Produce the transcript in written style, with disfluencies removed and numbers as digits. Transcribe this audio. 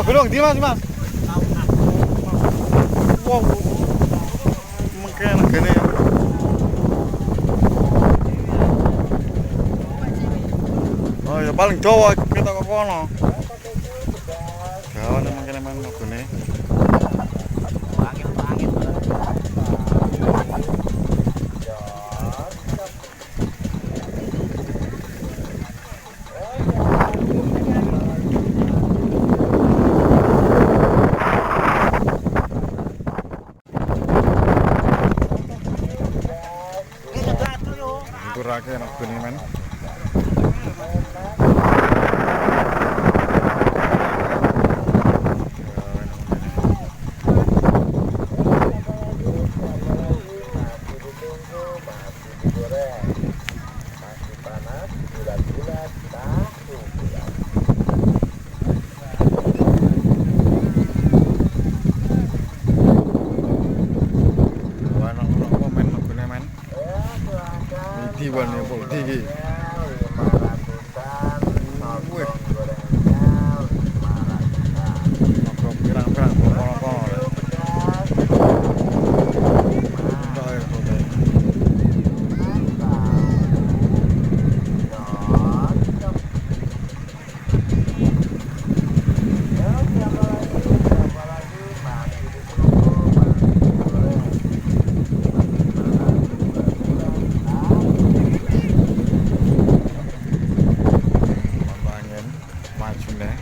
belum di mas mas. Wow, mungkin gini. Oh ya paling Jawa kita ke kono. Jawa nih mungkin main gini. Kurake enak gini men. Diwan ya Pak Diki. Pirang-pirang pokok-pokok. Maju nih.